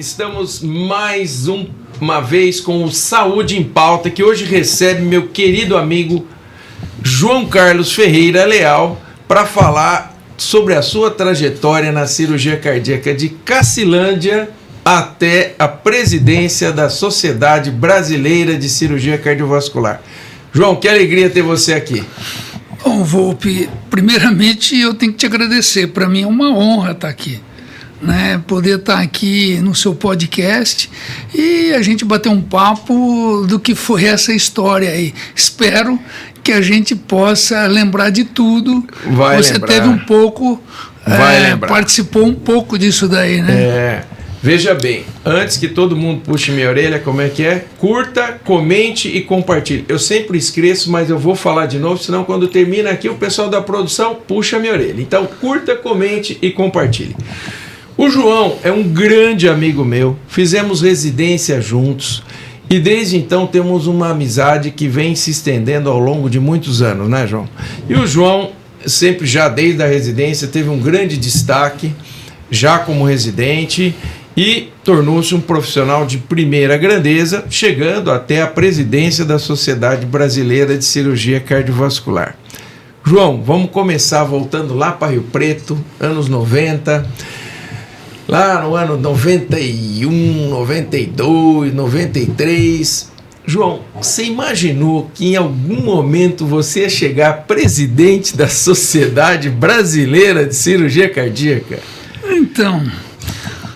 Estamos mais uma vez com o Saúde em Pauta, que hoje recebe meu querido amigo João Carlos Ferreira Leal para falar sobre a sua trajetória na cirurgia cardíaca de Cacilândia até a presidência da Sociedade Brasileira de Cirurgia Cardiovascular. João, que alegria ter você aqui. Bom, Volpi, primeiramente eu tenho que te agradecer. Para mim é uma honra estar aqui, né? Poder estar aqui no seu podcast e a gente bater um papo do que foi essa história aí. Espero que a gente possa lembrar de tudo. Vai Você lembrar. teve um pouco, Lembrar. participou um pouco disso daí, né? Veja bem, antes que todo mundo puxe minha orelha, como é que é? Curta, comente e compartilhe. Eu sempre esqueço, mas eu vou falar de novo, senão quando termina aqui o pessoal da produção puxa minha orelha. Então, curta, comente e compartilhe. O João é um grande amigo meu, fizemos residência juntos e desde então temos uma amizade que vem se estendendo ao longo de muitos anos, né, João? E o João, sempre já desde a residência, teve um grande destaque, já como residente, e tornou-se um profissional de primeira grandeza, chegando até a presidência da Sociedade Brasileira de Cirurgia Cardiovascular. João, vamos começar voltando lá para Rio Preto, anos 90, lá no ano 91, 92, 93. João, você imaginou que em algum momento você ia chegar presidente da Sociedade Brasileira de Cirurgia Cardíaca? Então,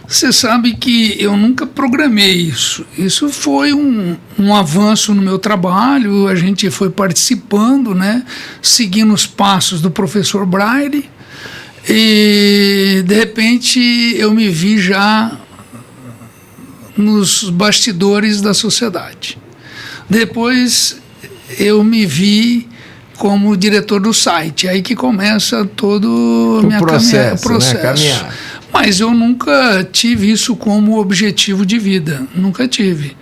você sabe que eu nunca programei isso. Isso foi um avanço no meu trabalho, a gente foi participando, né, seguindo os passos do professor Braille, e de repente eu me vi já nos bastidores da sociedade. Depois eu me vi como diretor do site, aí que começa todo o processo. Né? Caminhar. Mas eu nunca tive isso como objetivo de vida, nunca tive.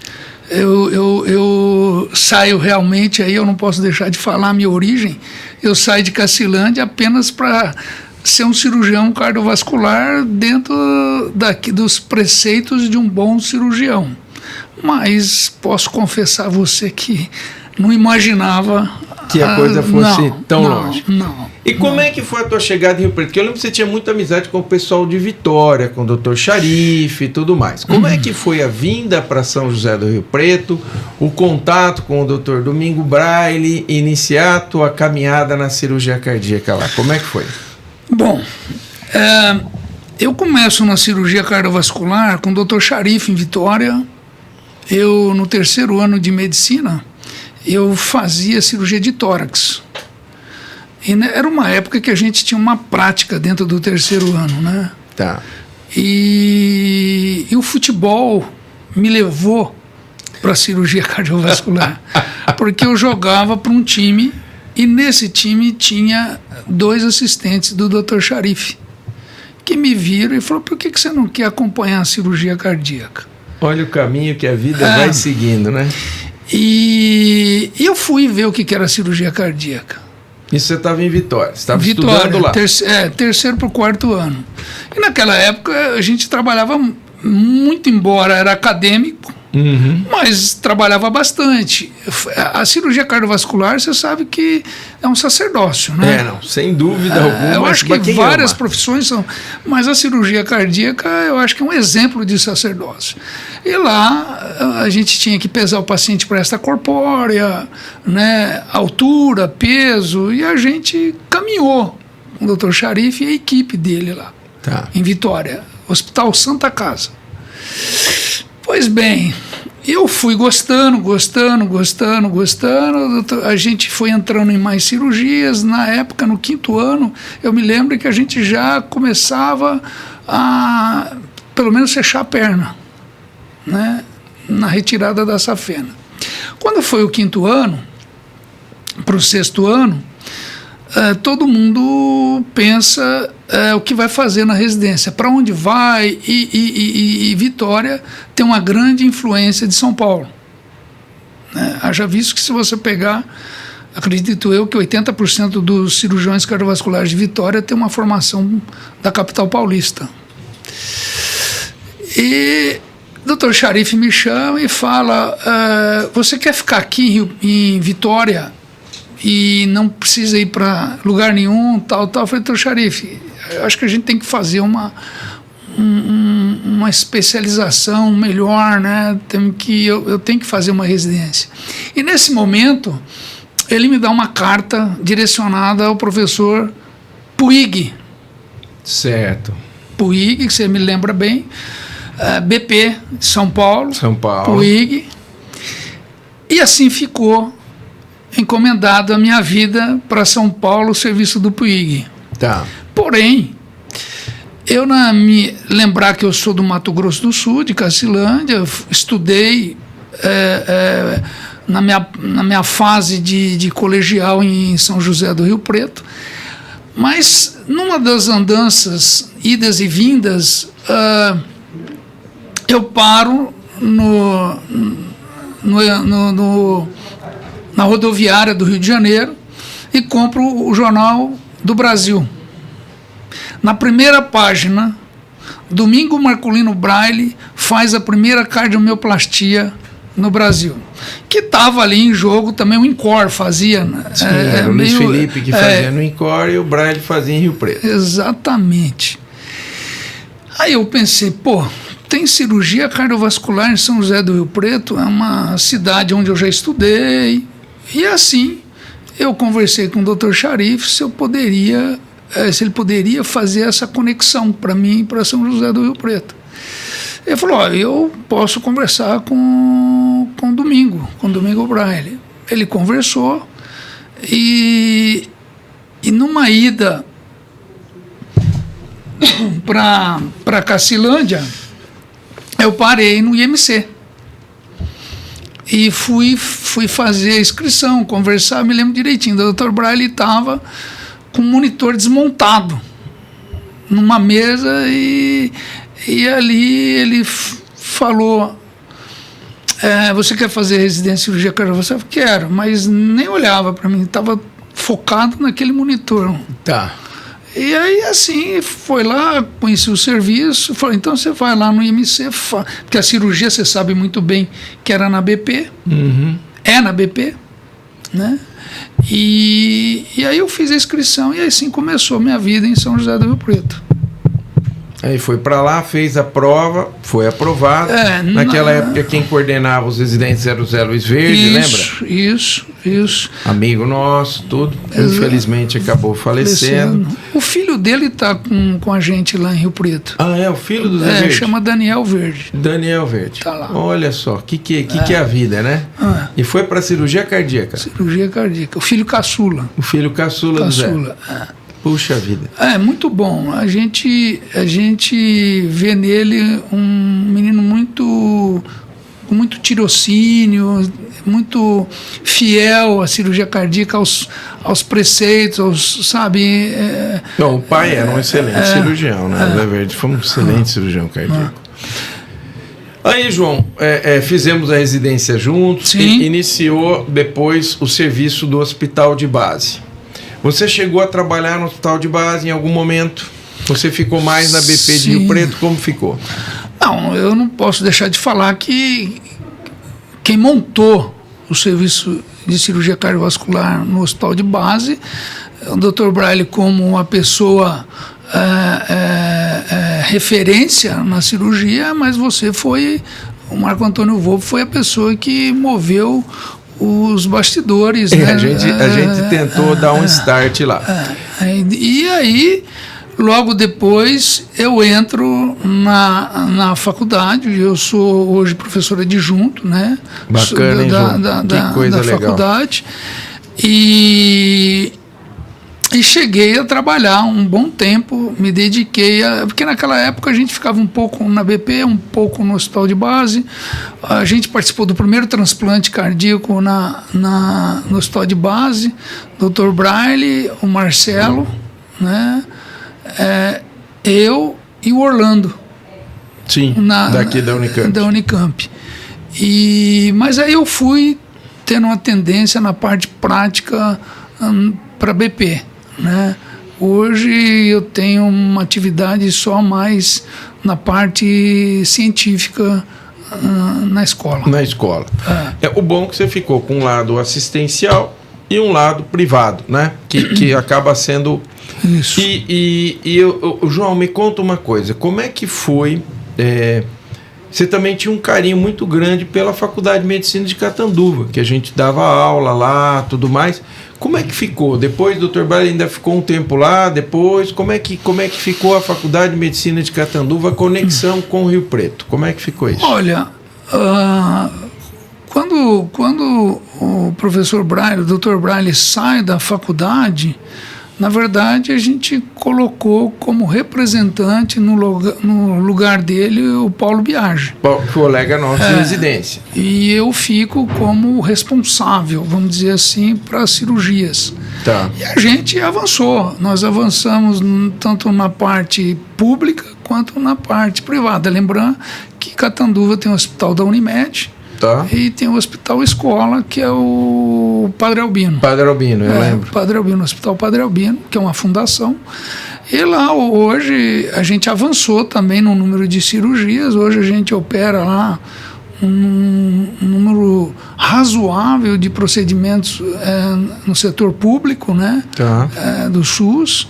Eu saio realmente, aí eu não posso deixar de falar a minha origem, eu saio de Cacilândia apenas para ser um cirurgião cardiovascular dentro dos preceitos de um bom cirurgião. Mas posso confessar a você que não imaginava que a coisa fosse tão longe. Não. E como é que foi a tua chegada em Rio Preto? Porque eu lembro que você tinha muita amizade com o pessoal de Vitória, com o Dr. Sharif e tudo mais. Como é que foi a vinda para São José do Rio Preto, o contato com o Dr. Domingo Braille, iniciar a tua caminhada na cirurgia cardíaca lá? Como é que foi? Bom, eu começo na cirurgia cardiovascular com o Dr. Sharif em Vitória. Eu, no terceiro ano de medicina, eu fazia cirurgia de tórax. E era uma época que a gente tinha uma prática dentro do terceiro ano, né? Tá. E o futebol me levou para a cirurgia cardiovascular, porque eu jogava para um time e nesse time tinha 2 assistentes do Dr. Sharif, que me viram e falaram: por que você não quer acompanhar a cirurgia cardíaca? Olha o caminho que a vida vai seguindo, né? E eu fui ver o que era a cirurgia cardíaca. Isso você estava em Vitória, você estava estudando lá. Terceiro para o quarto ano. E naquela época a gente trabalhava muito, embora era acadêmico, mas trabalhava bastante. A cirurgia cardiovascular, você sabe que é um sacerdócio, né? Não, sem dúvida alguma. Eu acho que várias profissões são, mas a cirurgia cardíaca eu acho que é um exemplo de sacerdócio. E lá a gente tinha que pesar o paciente para esta corpórea, né, altura, peso, e a gente caminhou com o Dr. Sharif e a equipe dele lá, em Vitória, Hospital Santa Casa. Pois bem, eu fui gostando. A gente foi entrando em mais cirurgias. Na época, no quinto ano, eu me lembro que a gente já começava a, pelo menos, fechar a perna, né, na retirada da safena. Quando foi o quinto ano, para o sexto ano, todo mundo pensa o que vai fazer na residência, para onde vai, e Vitória tem uma grande influência de São Paulo. Haja visto que, se você pegar, acredito eu que 80% dos cirurgiões cardiovasculares de Vitória tem uma formação da capital paulista. E O Dr. Sharif me chama e fala, você quer ficar aqui em Vitória e não precisa ir para lugar nenhum, tal. Eu falei, Dr. Sharif, acho que a gente tem que fazer uma especialização melhor, né? Eu tenho que fazer uma residência. E nesse momento, ele me dá uma carta direcionada ao professor Puig. Certo. Puig, que você me lembra bem, BP, São Paulo. Puig. E assim ficou encomendado a minha vida para São Paulo, o serviço do Puig. Tá. Porém, eu me lembrar que eu sou do Mato Grosso do Sul, de Cacilândia, estudei na minha fase de colegial em São José do Rio Preto, mas numa das andanças, idas e vindas, eu paro na rodoviária do Rio de Janeiro e compro o Jornal do Brasil. Na primeira página, Domingo Marculino Braille faz a primeira cardiomioplastia no Brasil. Que estava ali em jogo também, o INCOR fazia. Sim, era o Luiz Felipe que fazia no INCOR e o Braille fazia em Rio Preto. Exatamente. Aí eu pensei, tem cirurgia cardiovascular em São José do Rio Preto, é uma cidade onde eu já estudei. E assim, eu conversei com o Dr. Sharif se ele poderia fazer essa conexão para mim e para São José do Rio Preto. Ele falou, eu posso conversar com o Domingo Braille. Ele conversou e numa ida para Cacilândia, eu parei no IMC. E fui fazer a inscrição, conversar, me lembro direitinho. O Dr. Braille estava com um monitor desmontado numa mesa e ali ele falou, você quer fazer residência em cirurgia cardiovascular? Eu falei, quero, mas nem olhava para mim, estava focado naquele monitor. Tá. E aí, assim, foi lá, conheci o serviço, falou, então você vai lá no IMC, porque a cirurgia, você sabe muito bem que era na BP, é na BP, né? E aí eu fiz a inscrição e assim começou a minha vida em São José do Rio Preto. Aí foi para lá, fez a prova, foi aprovado. Naquela época, quem coordenava os residentes era o Zé Luiz Verde, lembra? Isso. Amigo nosso, tudo. Infelizmente acabou falecendo. O filho dele está com a gente lá em Rio Preto. Ah, é o filho do Zé Verde? Chama Daniel Verde. Daniel Verde. Tá lá. Olha só, que é a vida, né? E foi para cirurgia cardíaca. Cirurgia cardíaca. O filho caçula. O filho caçula do Zé. Puxa vida. É muito bom. A gente vê nele um menino com muito tirocínio, muito fiel à cirurgia cardíaca, aos preceitos, sabe? Não, o pai era um excelente cirurgião, né? O Zé Verde foi um excelente cirurgião cardíaco. Aí, João, fizemos a residência juntos e iniciou depois o serviço do hospital de base. Você chegou a trabalhar no hospital de base em algum momento? Você ficou mais na BP de Rio Preto? Como ficou? Não, eu não posso deixar de falar que quem montou o serviço de cirurgia cardiovascular no hospital de base, o Dr. Braille como uma pessoa referência na cirurgia, mas o Marco Antônio Volpe foi a pessoa que moveu os bastidores. Né? A gente tentou dar um start lá. E aí, logo depois, eu entro na faculdade. Eu sou hoje professor adjunto, né? Bacana, hein, João? Que coisa legal. Faculdade. E cheguei a trabalhar um bom tempo, me dediquei porque naquela época a gente ficava um pouco na BP, um pouco no hospital de base. A gente participou do primeiro transplante cardíaco no hospital de base, Dr. Braille, o Marcelo, né? Eu e o Orlando. Sim, daqui da Unicamp. Da Unicamp. Mas aí eu fui tendo uma tendência na parte prática para BP. Né? Hoje eu tenho uma atividade só mais na parte científica na escola. Na escola. O bom é que você ficou com um lado assistencial e um lado privado, né? Que acaba sendo... Isso. João, me conta uma coisa. Como é que foi... você também tinha um carinho muito grande pela Faculdade de Medicina de Catanduva, que a gente dava aula lá, tudo mais. Como é que ficou? Depois o Dr. Braille ainda ficou um tempo lá, depois, como é que ficou a Faculdade de Medicina de Catanduva, a conexão com o Rio Preto? Como é que ficou isso? Olha, quando o professor Braille, o Dr. Braille sai da faculdade, na verdade a gente colocou como representante no lugar dele o Paulo Biagi. Colega nosso de residência. E eu fico como responsável, vamos dizer assim, para as cirurgias. Tá. E a gente avançou. Nós avançamos tanto na parte pública quanto na parte privada. Lembrando que Catanduva tem o hospital da Unimed. Tá. E tem o Hospital Escola, que é o Padre Albino. Padre Albino, eu lembro. Padre Albino, o Hospital Padre Albino, que é uma fundação. E lá hoje a gente avançou também no número de cirurgias. Hoje a gente opera lá um número razoável de procedimentos no setor público, né? Tá. Do SUS.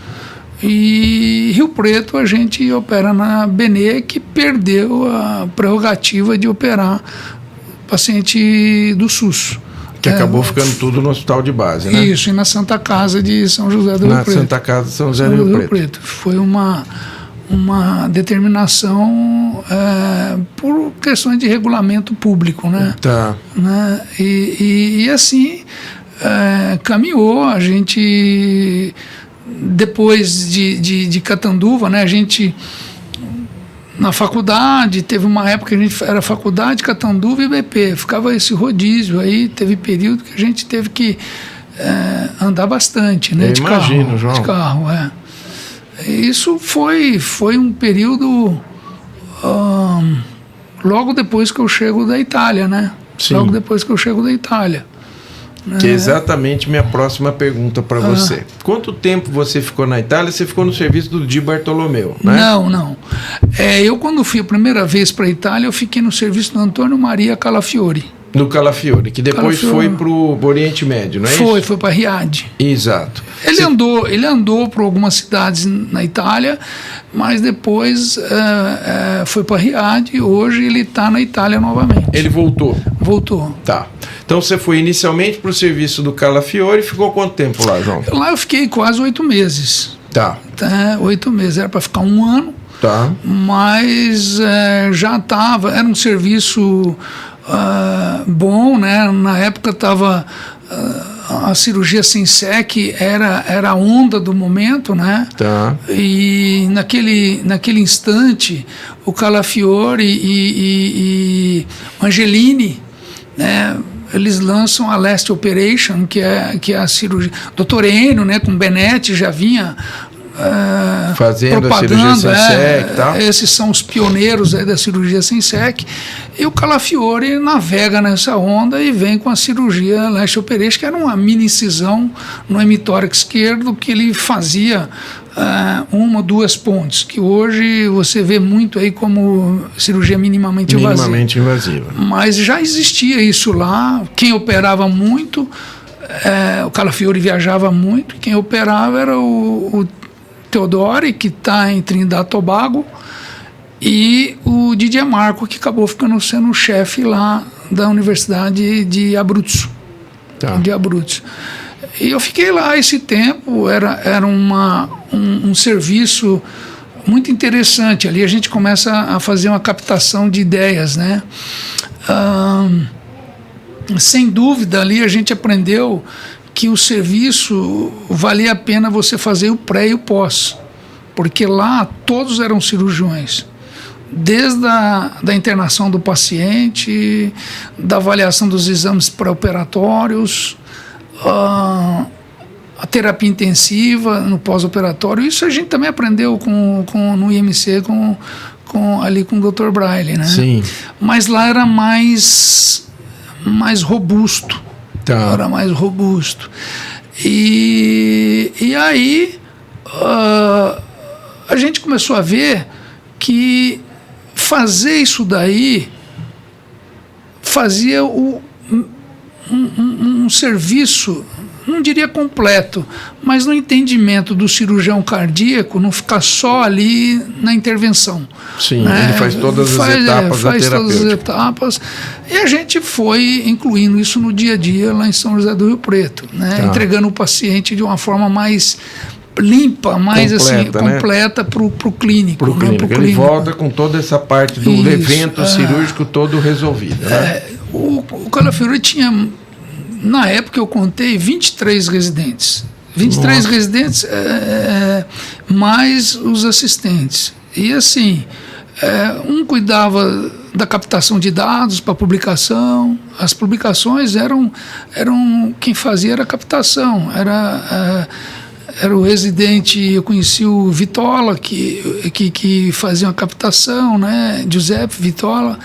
E Rio Preto a gente opera na Benê, que perdeu a prerrogativa de operar paciente do SUS. Que acabou ficando tudo no hospital de base, né? Isso, e na Santa Casa de São José do Rio Preto. Na Santa Casa de São José do Rio Preto. Foi uma determinação por questões de regulamento público, né? Tá. Né? E assim caminhou. A gente, depois de Catanduva, né? A gente... Na faculdade, teve uma época que a gente era faculdade, Catanduva e BP, ficava esse rodízio aí, teve período que a gente teve que andar bastante, né? Eu imagino, João. De carro, Isso foi um período logo depois que eu chego da Itália, né? Sim. Logo depois que eu chego da Itália. Que é exatamente minha próxima pergunta para você. Quanto tempo você ficou na Itália? Você ficou no serviço do Di Bartolomeu, né? Não. Eu, quando fui a primeira vez para a Itália, eu fiquei no serviço do Antônio Maria Calafiori. Do Calafiori, que depois foi para o Oriente Médio, não é isso? Foi para Riad. Exato. Ele andou por algumas cidades na Itália, mas depois foi para Riad e hoje ele está na Itália novamente. Ele voltou? Voltou. Tá. Então você foi inicialmente para o serviço do Calafiori e ficou quanto tempo lá, João? Lá eu fiquei quase 8 meses. Tá. 8 meses, era para ficar 1 ano. Tá. Mas já estava, era um serviço bom, né? Na época estava a cirurgia sem SEC era a onda do momento, né? Tá. E naquele instante o Calafiori e Angelini, né? Eles lançam a Last Operation, que é a cirurgia. Dr. Enio, né, com Benetti, já vinha fazendo a cirurgia sem SEC e tal. Esses são os pioneiros da cirurgia sem SEC. E o Calafiori navega nessa onda e vem com a cirurgia Last Operation, que era uma mini incisão no hemitórax esquerdo, que ele fazia 1 ou 2 pontes, que hoje você vê muito aí como cirurgia minimamente invasiva. Mas já existia isso lá. Quem operava muito, o Calafiori viajava muito, quem operava era o Teodori, que está em Trinidad e Tobago, e o Didier Marco, que acabou sendo o chefe lá da Universidade de Abruzzo. Tá. De Abruzzo. E eu fiquei lá esse tempo, era um serviço muito interessante. Ali a gente começa a fazer uma captação de ideias, né? Sem dúvida, ali a gente aprendeu que o serviço valia a pena você fazer o pré e o pós, porque lá todos eram cirurgiões, desde da internação do paciente, da avaliação dos exames pré-operatórios, a terapia intensiva no pós-operatório. Isso a gente também aprendeu no IMC ali com o Dr. Braille, né? Sim. Mas lá era mais robusto. Tá. Era mais robusto. E aí a gente começou a ver que fazer isso daí fazia um serviço, não diria completo, mas no entendimento do cirurgião cardíaco, não ficar só ali na intervenção. Sim, né? Ele faz todas as etapas da terapêutica. Todas as etapas. E a gente foi incluindo isso no dia a dia lá em São José do Rio Preto, né? Tá. Entregando o paciente de uma forma mais limpa, mais completa para o clínico. Para o clínico. Ele volta com toda essa parte do evento cirúrgico todo resolvido. Né? O Calafriori tinha, na época eu contei 23 residentes. 23 Nossa. Residentes mais os assistentes. E assim, um cuidava da captação de dados para publicação. As publicações eram quem fazia era a captação, era o residente, eu conheci o Vitola, que fazia uma captação, né? Giuseppe Vitola,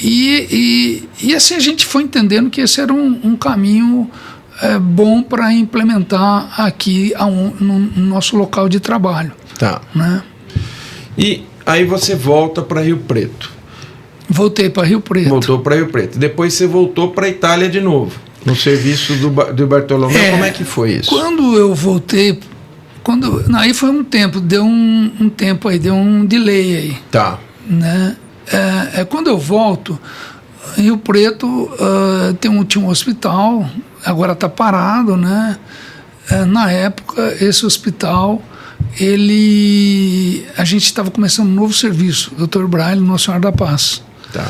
e assim a gente foi entendendo que esse era um caminho bom para implementar aqui no nosso local de trabalho. Tá. Né? E aí você volta para Rio Preto. Voltei para Rio Preto. Voltou para Rio Preto. Depois você voltou para a Itália de novo. No serviço do Bartolomeu, como é que foi isso? Quando eu voltei, aí foi um tempo, deu um tempo aí, deu um delay aí. Tá. Né? Quando eu volto, em Rio Preto tinha um hospital, agora está parado, né? Na época, esse hospital, a gente estava começando um novo serviço, Dr. Braille, Nossa Senhora da Paz. Tá.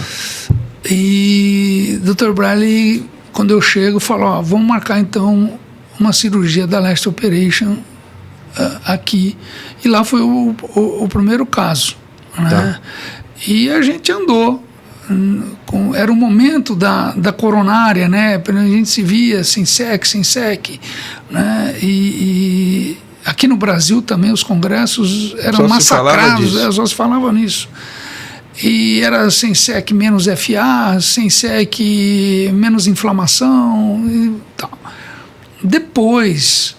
E Dr. Braille, quando eu chego, falo, vamos marcar então uma cirurgia da Last Operation aqui. E lá foi o primeiro caso. Né? Tá. E a gente andou. Era o momento da coronária, né? A gente se via sem SEC. Né? E aqui no Brasil também os congressos eram massacrados, só se falava nisso. E era sem SEC menos FA, sem SEC menos inflamação e tal. Depois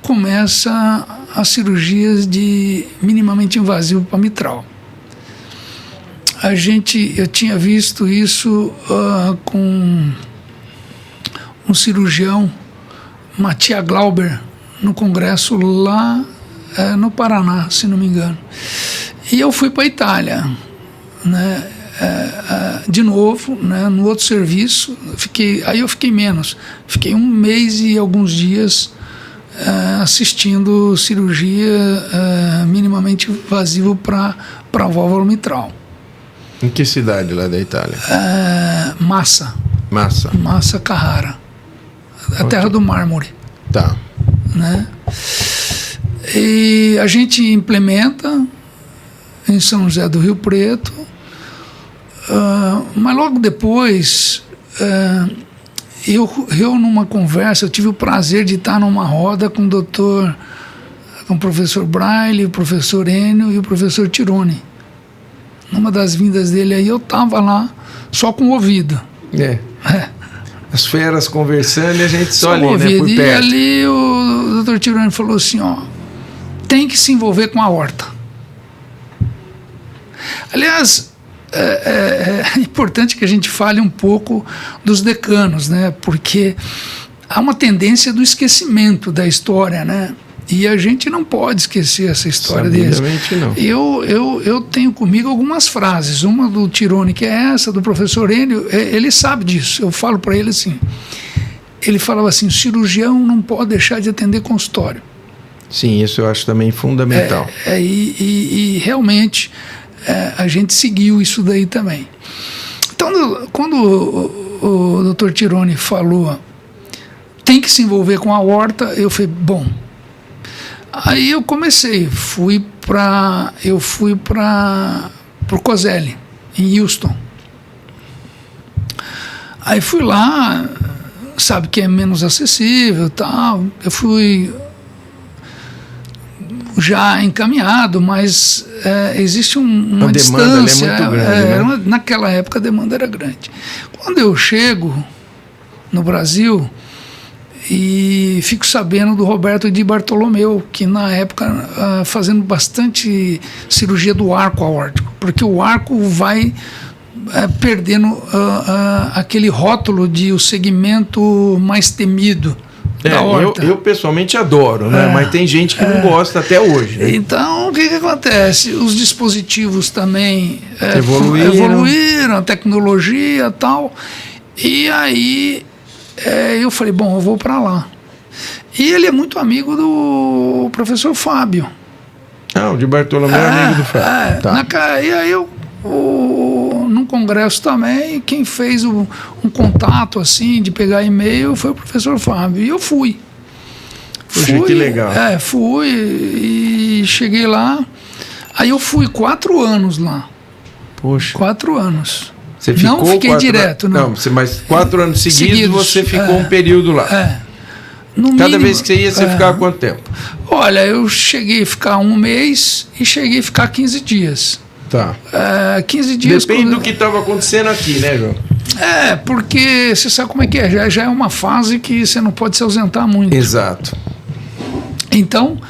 começa as cirurgias de minimamente invasivo para mitral. Eu tinha visto isso com um cirurgião, Matia Glauber, no congresso lá no Paraná, se não me engano. E eu fui para a Itália, né? De novo, né? No outro serviço. Aí eu fiquei menos. Fiquei 1 mês e alguns dias assistindo cirurgia minimamente invasiva para válvula mitral. Em que cidade lá da Itália? Massa Carrara, a terra do mármore. Tá. Né? E a gente implementa em São José do Rio Preto, mas logo depois eu numa conversa, eu tive o prazer de estar numa roda com o professor Braille, o professor Enio e o professor Tirone. Numa das vindas dele aí, eu estava lá só com o ouvido. As feras conversando e a gente só ali, ouvido, né, por perto. E ali o Dr. Tirone falou assim, tem que se envolver com a aorta. Aliás, é importante que a gente fale um pouco dos decanos, né? Porque há uma tendência do esquecimento da história, né? E a gente não pode esquecer essa história deles. Não. Eu tenho comigo algumas frases. Uma do Tirone, que é essa, do professor Enio, ele sabe disso. Eu falo para ele assim. Ele falava assim, o cirurgião não pode deixar de atender consultório. Sim, isso eu acho também fundamental. E realmente a gente seguiu isso daí também. Então, quando o Dr. Tirone falou tem que se envolver com a aorta, eu falei, bom. Aí eu fui para o Coselli, em Houston. Aí fui lá, sabe que é menos acessível e tal. Eu fui já encaminhado, mas existe uma distância. A demanda é muito grande, né? Naquela época a demanda era grande. Quando eu chego no Brasil e fico sabendo do Roberto Di Bartolomeu, que na época fazendo bastante cirurgia do arco aórtico, porque o arco vai perdendo aquele rótulo de o segmento mais temido da horta. Eu pessoalmente adoro, né? Mas tem gente que não gosta até hoje. Né? Então, o que acontece? Os dispositivos também evoluíram, a tecnologia e tal. E aí eu falei, bom, eu vou para lá. E ele é muito amigo do professor Fábio. O de Bartolomeu é amigo do Fábio. Tá. E aí num congresso também, quem fez um contato assim, de pegar e-mail, foi o professor Fábio. E eu fui. Poxa, que legal. Fui e cheguei lá. Aí eu fui 4 anos lá. Poxa. 4 anos. Você ficou não fiquei direto, não. Mas 4 anos seguidos você ficou um período lá. Cada vez que você ia, você ficava quanto tempo? Olha, eu cheguei a ficar 1 mês e cheguei a ficar 15 dias. Tá. 15 dias. Depende do que estava acontecendo aqui, né, João? Porque você sabe como é que é. Já é uma fase que você não pode se ausentar muito. Exato. Então,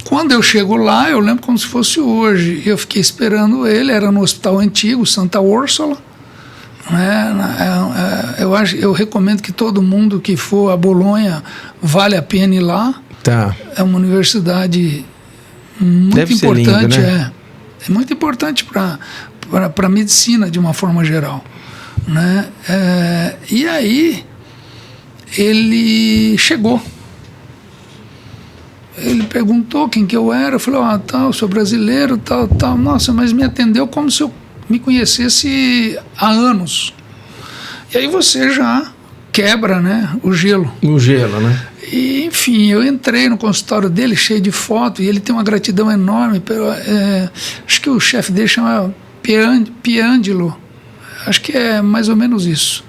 quando eu chego lá, eu lembro como se fosse hoje. Eu fiquei esperando ele, era no hospital antigo, Santa Úrsula. Eu recomendo que todo mundo que for a Bolonha vale a pena ir lá. Tá. É uma universidade muito Deve importante. Ser lindo, né? É muito importante para a medicina de uma forma geral. Né? E aí ele chegou. Ele perguntou quem que eu era. Eu falei, eu sou brasileiro, tal. Nossa, mas me atendeu como se eu me conhecesse há anos. E aí você já quebra, né, o gelo. O gelo, né? E, enfim, eu entrei no consultório dele cheio de foto e ele tem uma gratidão enorme. Acho que o chefe dele chama Piangelo. Acho que é mais ou menos isso.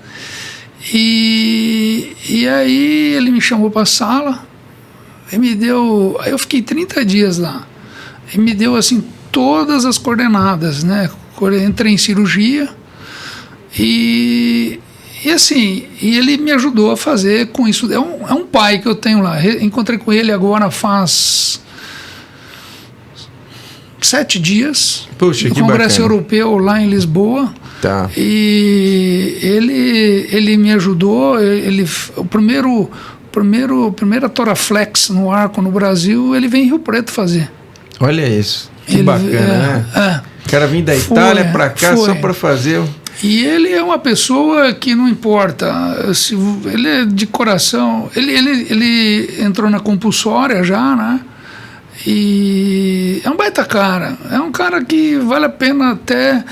E aí ele me chamou para a sala e me deu... Aí eu fiquei 30 dias lá. E me deu, assim, todas as coordenadas, né? Entrei em cirurgia e assim, ele me ajudou a fazer com isso. É um pai que eu tenho lá. Encontrei com ele agora faz 7 dias. Puxa, no que Congresso bacana. Europeu lá em Lisboa. Tá. E ele me ajudou. Primeira Toraflex no arco no Brasil, ele veio em Rio Preto fazer. Olha isso. Que bacana, né? O cara vem da Itália para cá só para fazer. E ele é uma pessoa que não importa, se ele é de coração, ele entrou na compulsória já, né? E é um baita cara, é um cara que vale a pena até,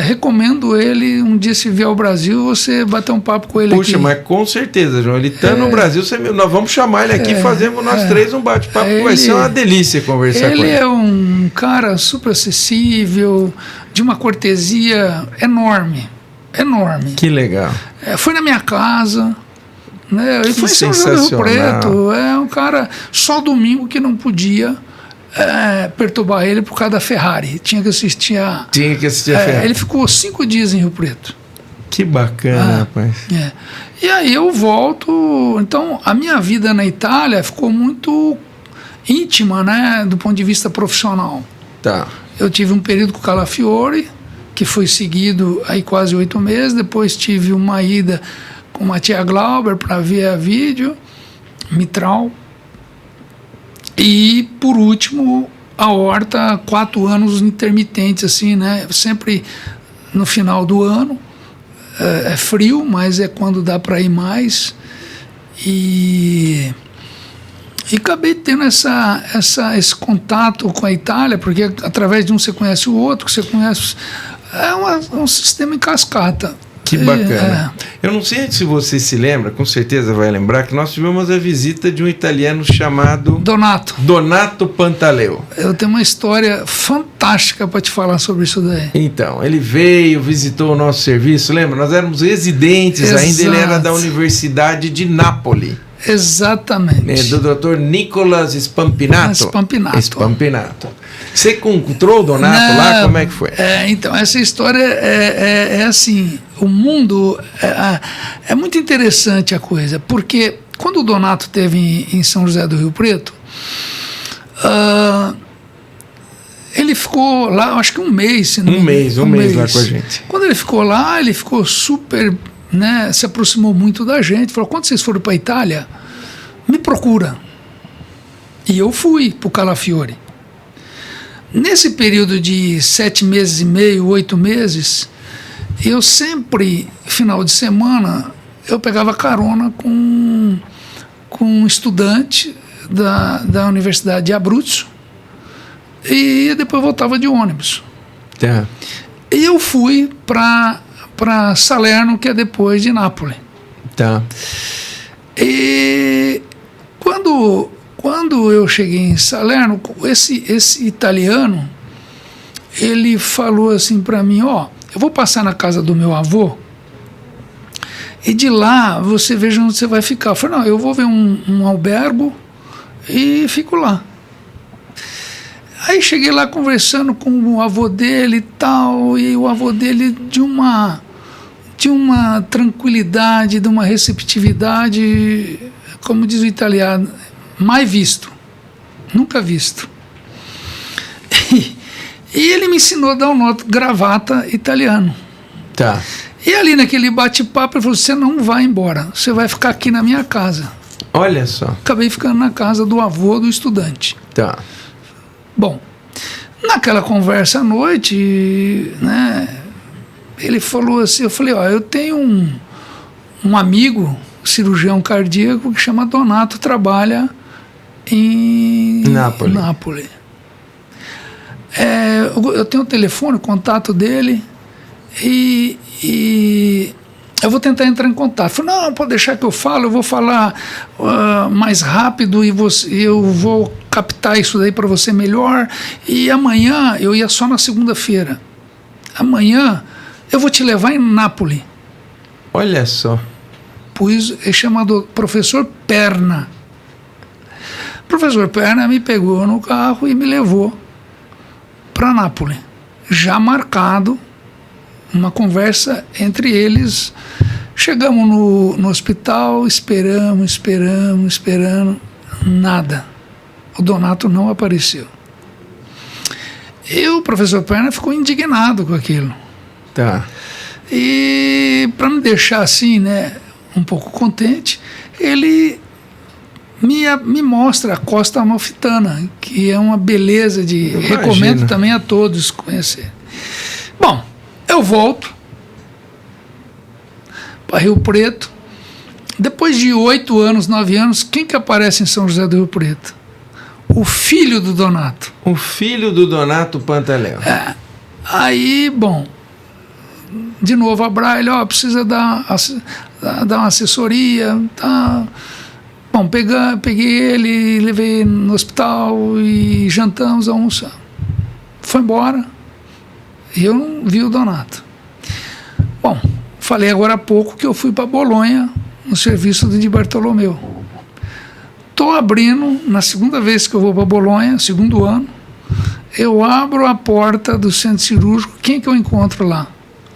recomendo ele, um dia se vier ao Brasil, você bater um papo com ele. Puxa, aqui. mas com certeza, João, ele está no Brasil, nós vamos chamar ele aqui e fazemos nós três um bate-papo, vai ser uma delícia conversar com ele. Ele é um cara super acessível, de uma cortesia enorme. Que legal. Foi na minha casa, né? Ele foi em São José do Rio Preto. É um cara, só domingo que não podia perturbar ele por causa da Ferrari. Tinha que assistir a Ferrari. Ele ficou 5 dias em Rio Preto. Que bacana, rapaz. E aí eu volto. Então, a minha vida na Itália ficou muito íntima, né? Do ponto de vista profissional. Tá. Eu tive um período com o Calafiore, que foi seguido aí quase 8 meses. Depois tive uma ida com a Tia Glauber para ver a vídeo mitral. E, por último, a horta, 4 anos intermitentes, assim, né? Sempre no final do ano. É frio, mas é quando dá para ir mais. E acabei tendo esse contato com a Itália, porque através de um você conhece o outro, que você conhece... É um sistema em cascata. Que bacana. Eu não sei se você se lembra, com certeza vai lembrar, que nós tivemos a visita de um italiano chamado... Donato Pantaleo. Eu tenho uma história fantástica para te falar sobre isso daí. Então, ele veio, visitou o nosso serviço, lembra? Nós éramos residentes ainda, ele era da Universidade de Nápoles. Exatamente. Do Dr. Nicolas Spampinato. Spampinato. Você encontrou o Donato lá? Como é que foi? Então, essa história é assim, o mundo... É muito interessante a coisa, porque quando o Donato esteve em São José do Rio Preto, ele ficou lá, acho que um mês. Um mês lá com a gente. Quando ele ficou lá, ele ficou super, né, se aproximou muito da gente, falou, quando vocês forem para a Itália, me procura. E eu fui para o Calafiore. Nesse período de 7 meses e meio, 8 meses, eu sempre, final de semana, eu pegava carona com um estudante da Universidade de Abruzzo e depois voltava de ônibus. Tá. E eu fui para Salerno, que é depois de Nápoles. Tá. E quando eu cheguei em Salerno, esse italiano, ele falou assim para mim, ó, eu vou passar na casa do meu avô e de lá você veja onde você vai ficar. Eu falei, não, eu vou ver um albergo e fico lá. Aí cheguei lá conversando com o avô dele e tal, e o avô dele de uma tranquilidade, de uma receptividade, como diz o italiano, mais visto, nunca visto. E ele me ensinou a dar um nó gravata italiano. Tá. E ali naquele bate-papo ele falou, você não vai embora, você vai ficar aqui na minha casa. Olha só. Acabei ficando na casa do avô do estudante. Tá. Bom, naquela conversa à noite, né, ele falou assim, eu falei, ó, eu tenho um amigo, cirurgião cardíaco, que chama Donato, trabalha em Nápoles. Eu tenho o telefone, o contato dele, e eu vou tentar entrar em contato. Falei, não, pode deixar que eu falo, eu vou falar mais rápido e eu vou captar isso daí para você melhor. E amanhã, eu ia só na segunda-feira, amanhã eu vou te levar em Nápoles. Olha só. É chamado Professor Perna. O professor Perna me pegou no carro e me levou para Nápoles, já marcado, uma conversa entre eles. Chegamos no hospital, esperamos, nada. O Donato não apareceu. E o professor Perna ficou indignado com aquilo. Tá. E para me deixar assim, né, um pouco contente, ele me mostra a Costa Amalfitana, que é uma beleza de... Recomendo também a todos conhecer. Bom, eu volto para Rio Preto. Depois de 8 anos, 9 anos, quem que aparece em São José do Rio Preto? O filho do Donato. O filho do Donato Pantaleo. Aí, bom, de novo a Braille, precisa dar uma assessoria, tá? Bom, peguei ele, levei no hospital e jantamos, almoçamos. Foi embora e eu não vi o Donato. Bom, falei agora há pouco que eu fui para Bolonha no serviço do Di Bartolomeu. Estou abrindo, na segunda vez que eu vou para Bolonha, segundo ano, eu abro a porta do centro cirúrgico, quem que eu encontro lá?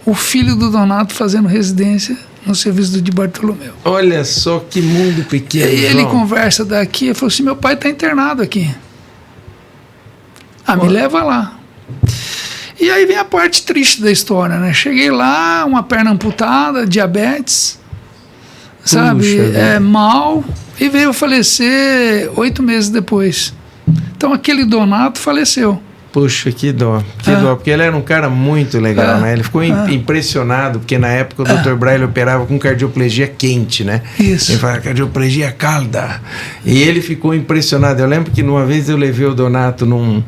O filho do Donato fazendo residência no serviço do Di Bartolomeu. Olha só que mundo pequeno. E ele conversa daqui, ele falou assim, meu pai está internado aqui. Me leva lá. E aí vem a parte triste da história, né? Cheguei lá, uma perna amputada, diabetes, sabe? Mal, e veio a falecer 8 meses depois. Então aquele Donato faleceu. Puxa, que dó, porque ele era um cara muito legal, né? Ele ficou impressionado, porque na época o Dr. Braille operava com cardioplegia quente, né? Isso. Ele falava cardioplegia calda. E ele ficou impressionado. Eu lembro que uma vez eu levei o Donato num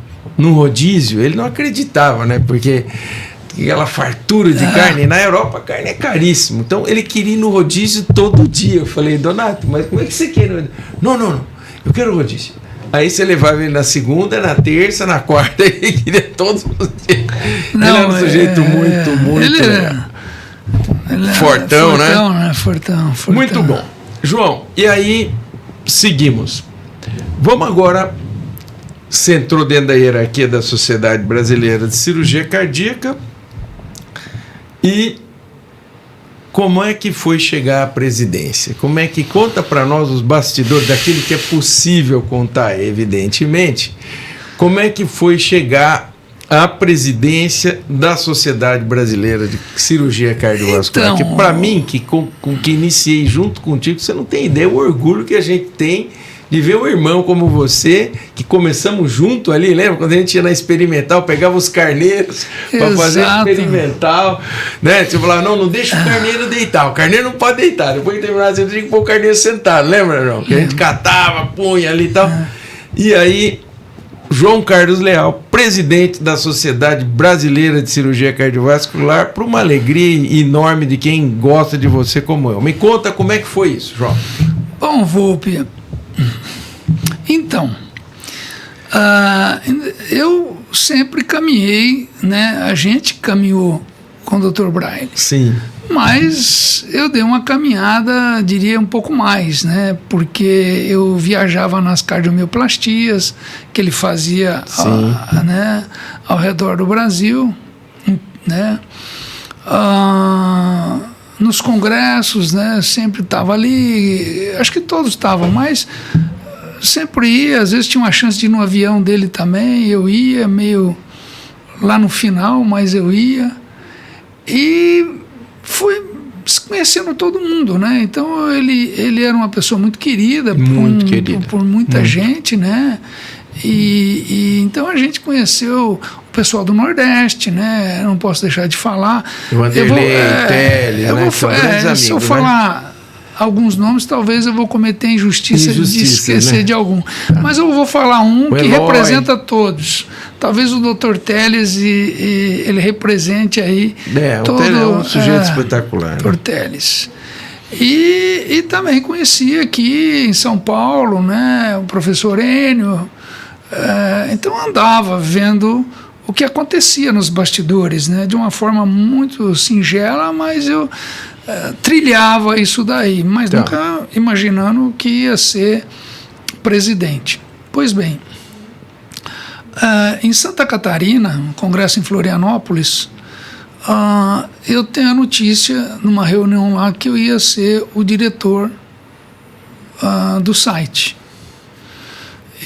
rodízio, ele não acreditava, né? Porque aquela fartura de carne, na Europa a carne é caríssimo. Então ele queria ir no rodízio todo dia. Eu falei, Donato, mas como é que você quer? Não, eu quero rodízio. Aí você levava ele na segunda, na terça, na quarta, ele queria todos os dias. Ele era um sujeito muito ele era fortão, né? Fortão. Muito bom. João, e aí seguimos. Vamos agora, você entrou dentro da hierarquia da Sociedade Brasileira de Cirurgia Cardíaca, e como é que foi chegar à presidência? Como é que conta para nós os bastidores daquilo que é possível contar, evidentemente? Como é que foi chegar a presidência da Sociedade Brasileira de Cirurgia Cardiovascular? Então, que para mim, com que iniciei junto contigo, você não tem ideia o orgulho que a gente tem de ver um irmão como você, que começamos junto ali, lembra? Quando a gente ia na experimental, pegava os carneiros para fazer experimental, né? Você falava, não deixa o carneiro deitar, o carneiro não pode deitar, depois que terminar, você tinha que pôr o carneiro sentado, lembra, não? Que a gente catava, punha ali e tal. E aí, João Carlos Leal, presidente da Sociedade Brasileira de Cirurgia Cardiovascular, para uma alegria enorme de quem gosta de você como eu. Me conta como é que foi isso, João. Bom, Volpi, então, eu sempre caminhei, né? A gente caminhou com o Dr. Braille. Sim. Mas eu dei uma caminhada, diria, um pouco mais, né? Porque eu viajava nas cardiomioplastias que ele fazia né, ao redor do Brasil, né? Nos congressos, né? Sempre estava ali, acho que todos estavam, mas sempre ia, às vezes tinha uma chance de ir no avião dele também, eu ia meio lá no final, mas eu ia. E fui conhecendo todo mundo, né? Então ele era uma pessoa muito querida, por muita gente, né? E então a gente conheceu o pessoal do Nordeste, né? Eu não posso deixar de falar. Vanderlei, Teles, né? Se eu falar alguns nomes, talvez eu vou cometer injustiça de esquecer, né, de algum. Mas eu vou falar que representa todos. Talvez o Dr. Teles ele represente aí todo... O Teles é um sujeito espetacular. Dr. Teles. E também conheci aqui em São Paulo, né, o professor Enio. Então andava vendo o que acontecia nos bastidores, né, de uma forma muito singela, mas eu trilhava isso daí, mas nunca imaginando que ia ser presidente. Pois bem, em Santa Catarina, no congresso em Florianópolis, eu tenho a notícia, numa reunião lá, que eu ia ser o diretor do site.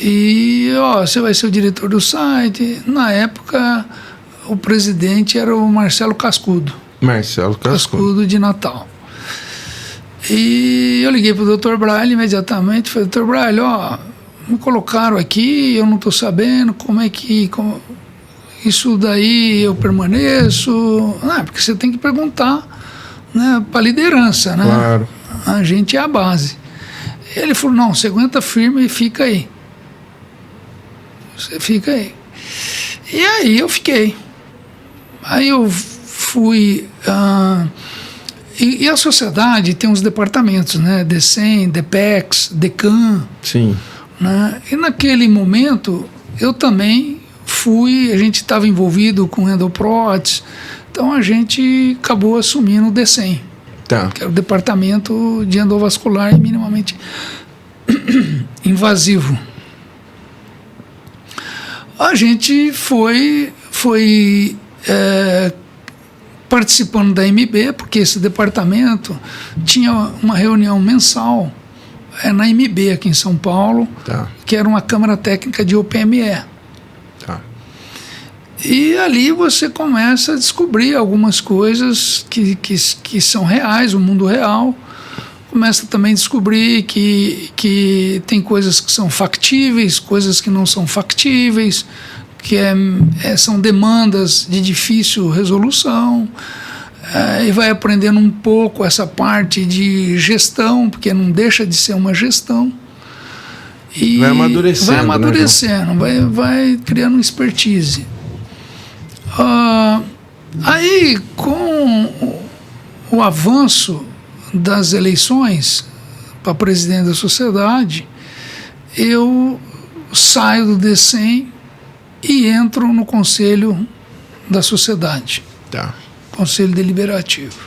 E, você vai ser o diretor do site. Na época, o presidente era o Marcelo Cascudo. Cascudo de Natal. E eu liguei para o Dr. Braille imediatamente, falei, Dr. Braille, me colocaram aqui, eu não estou sabendo como é que isso daí eu permaneço. Porque você tem que perguntar, né, para a liderança, né? Claro. A gente é a base. Ele falou, não, você aguenta firme e fica aí. Você fica aí. E aí eu fiquei. Aí eu fui... e a sociedade tem uns departamentos, né? DECEM, DEPEX, DECAN. Sim. Né? E naquele momento, eu também a gente estava envolvido com endoprótese, então a gente acabou assumindo o DECEM, que era o departamento de endovascular e minimamente invasivo. A gente foi participando da MB, porque esse departamento tinha uma reunião mensal na MB aqui em São Paulo, que era uma Câmara Técnica de OPME. E ali você começa a descobrir algumas coisas que são reais, o mundo real. Começa também a descobrir que tem coisas que são factíveis, coisas que não são factíveis, que são demandas de difícil resolução, e vai aprendendo um pouco essa parte de gestão, porque não deixa de ser uma gestão. E vai amadurecendo, né, vai criando expertise. Aí, com o avanço das eleições para presidente da sociedade, eu saio do DECEM e entro no conselho da sociedade, conselho deliberativo.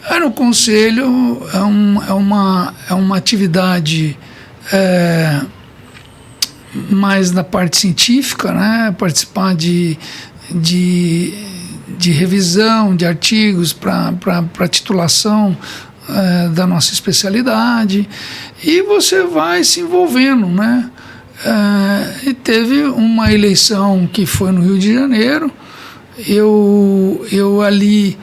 Aí no conselho é uma atividade mais na parte científica, né? Participar de revisão de artigos para titulação da nossa especialidade, e você vai se envolvendo, né? E teve uma eleição que foi no Rio de Janeiro. Eu ali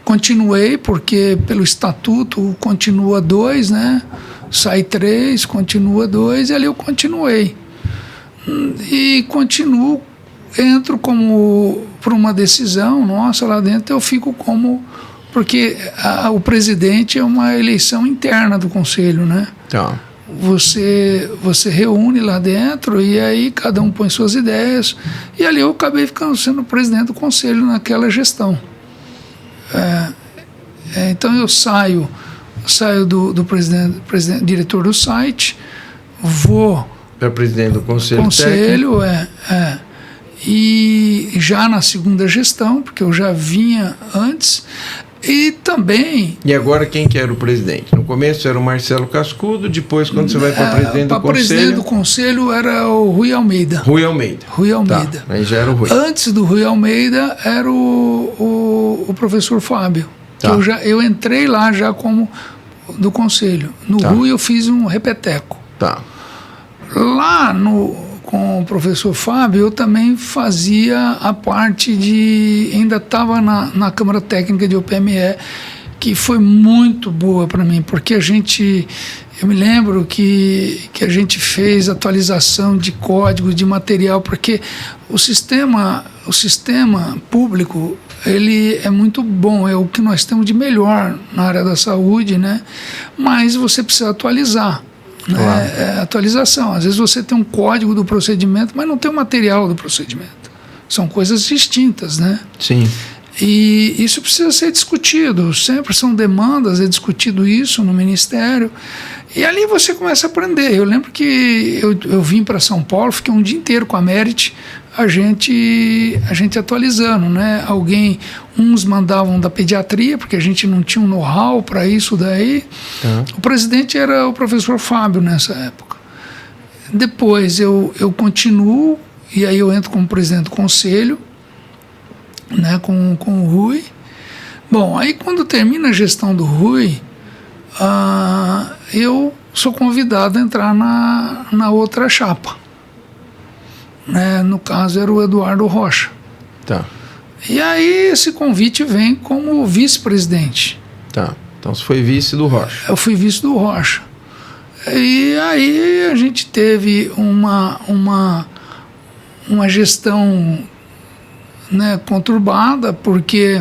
continuei, porque pelo estatuto continua 2, né? Sai 3, continua 2, e ali eu continuei. E continuo, entro como por uma decisão nossa lá dentro, eu fico como... Porque o presidente é uma eleição interna do conselho, né? Tá. Você reúne lá dentro e aí cada um põe suas ideias. E ali eu acabei ficando sendo presidente do conselho naquela gestão. Então eu saio do presidente, diretor do site, vou para presidente do conselho técnico, e já na segunda gestão, porque eu já vinha antes, e também... E agora quem que era o presidente? No começo era o Marcelo Cascudo, depois quando você vai para presidente do conselho... Para presidente do conselho era o Rui Almeida. Rui Almeida. Tá, aí já era o Rui. Antes do Rui Almeida era o professor Fábio. Tá. Eu entrei lá já como do conselho. No Rui eu fiz um repeteco. Tá. Lá com o professor Fábio, eu também fazia a parte de... Ainda estava na Câmara Técnica de OPME, que foi muito boa para mim, porque eu me lembro que a gente fez atualização de código, de material, porque o sistema público, ele é muito bom, é o que nós temos de melhor na área da saúde, né? Mas você precisa atualizar. Claro. Atualização. Às vezes você tem um código do procedimento, mas não tem o material do procedimento. São coisas distintas, né? Sim. E isso precisa ser discutido. Sempre são demandas, é discutido isso no Ministério. E ali você começa a aprender. Eu lembro que eu vim para São Paulo, fiquei um dia inteiro com a Merit, a gente atualizando, né? Uns mandavam da pediatria, porque a gente não tinha um know-how para isso daí. O presidente era o professor Fábio nessa época. Depois eu continuo, e aí eu entro como presidente do conselho, né, com o Rui. Bom, aí quando termina a gestão do Rui, eu sou convidado a entrar na outra chapa. Né, no caso era o Eduardo Rocha. Tá. E aí esse convite vem como vice-presidente. Tá. Então você foi vice do Rocha. Eu fui vice do Rocha. E aí a gente teve uma gestão, né, conturbada, porque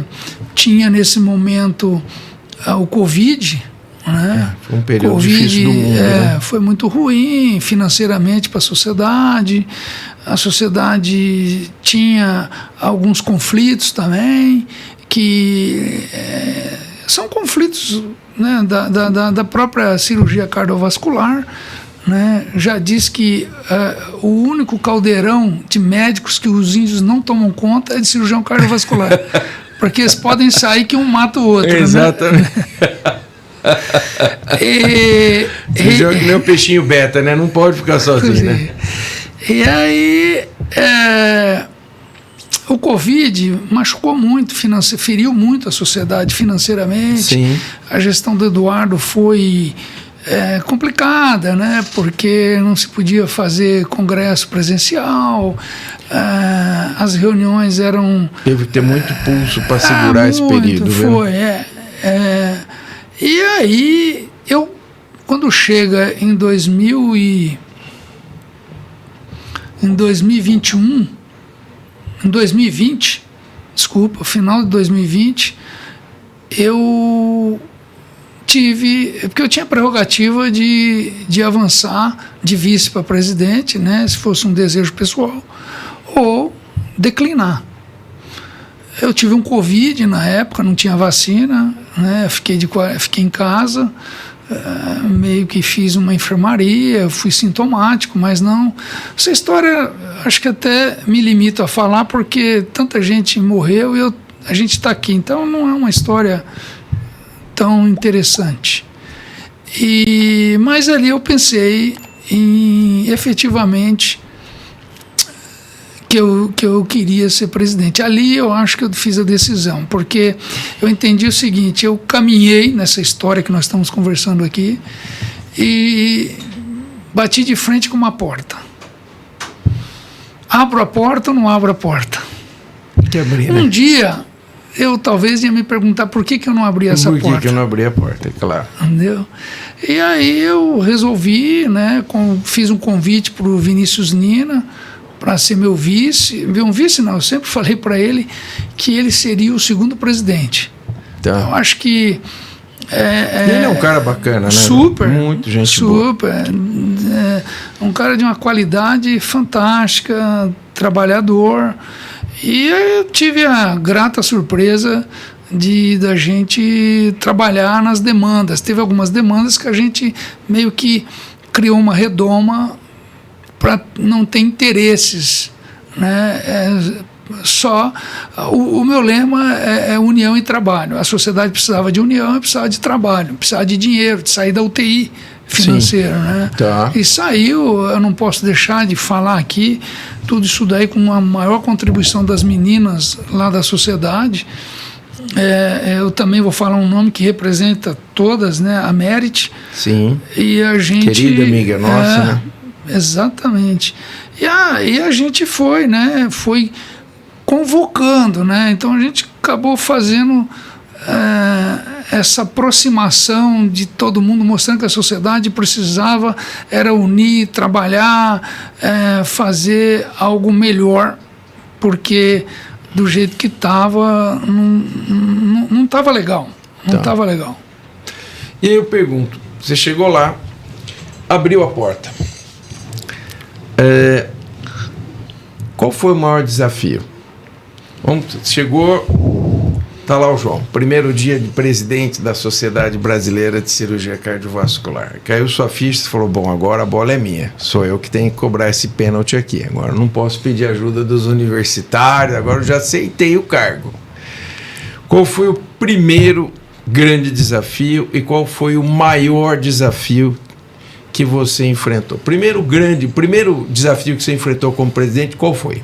tinha nesse momento o Covid, né? Foi um período difícil do mundo, né? Foi muito ruim financeiramente para a sociedade. A sociedade tinha alguns conflitos também, que são conflitos, né, da própria cirurgia cardiovascular. Né? Já diz que o único caldeirão de médicos que os índios não tomam conta é de cirurgião cardiovascular. Porque eles podem sair que um mata o outro. Exatamente. Né? Cirurgião que nem o peixinho beta, né? Não pode ficar sozinho, né? E aí o Covid machucou muito, feriu muito a sociedade financeiramente. Sim. A gestão do Eduardo foi complicada, né? Porque não se podia fazer congresso presencial, as reuniões eram... Teve que ter muito pulso para segurar esse período. Foi, E aí, quando chega em 2021, final de 2020, eu tive... Porque eu tinha prerrogativa de avançar de vice para presidente, né, se fosse um desejo pessoal, ou declinar. Eu tive um Covid na época, não tinha vacina, né, fiquei em casa, meio que fiz uma enfermaria, fui sintomático, mas não... Essa história, acho que até me limito a falar, porque tanta gente morreu e a gente está aqui, então não é uma história tão interessante. Mas ali eu pensei em, efetivamente, que eu queria ser presidente. Ali eu acho que eu fiz a decisão, porque eu entendi o seguinte: eu caminhei nessa história que nós estamos conversando aqui, e bati de frente com uma porta. Abro a porta ou não abro a porta? Que abrir, né? Um dia, eu talvez ia me perguntar por que eu não abri essa porta. Por que eu não abri a porta, claro. Entendeu? E aí eu resolvi, né, fiz um convite para o Vinícius Nina para ser meu vice. Um vice não, eu sempre falei para ele que ele seria o segundo presidente. Tá. Eu acho que... ele é um cara bacana, né? Super. Muito gente super. Boa. Um cara de uma qualidade fantástica, trabalhador. E eu tive a grata surpresa da gente trabalhar nas demandas. Teve algumas demandas que a gente meio que criou uma redoma para não ter interesses, né? Só o meu lema é união e trabalho. A sociedade precisava de união e precisava de trabalho, precisava de dinheiro, de sair da UTI financeira, né? Tá. E saiu, eu não posso deixar de falar aqui, tudo isso daí com a maior contribuição das meninas lá da sociedade. Eu também vou falar um nome que representa todas, né? A Merit. Sim. E a gente, querida amiga nossa, né? Exatamente. E a gente foi, né? Foi convocando, né? Então a gente acabou fazendo essa aproximação de todo mundo, mostrando que a sociedade precisava era unir, trabalhar, fazer algo melhor, porque do jeito que estava não estava legal, não estava legal. E aí eu pergunto, você chegou lá, abriu a porta, qual foi o maior desafio? Chegou, tá lá o João, primeiro dia de presidente da Sociedade Brasileira de Cirurgia Cardiovascular. Caiu sua ficha e falou, bom, agora a bola é minha, sou eu que tenho que cobrar esse pênalti aqui, agora não posso pedir ajuda dos universitários, agora eu já aceitei o cargo. Qual foi o primeiro grande desafio e qual foi o maior desafio que você enfrentou? Primeiro desafio que você enfrentou como presidente, qual foi?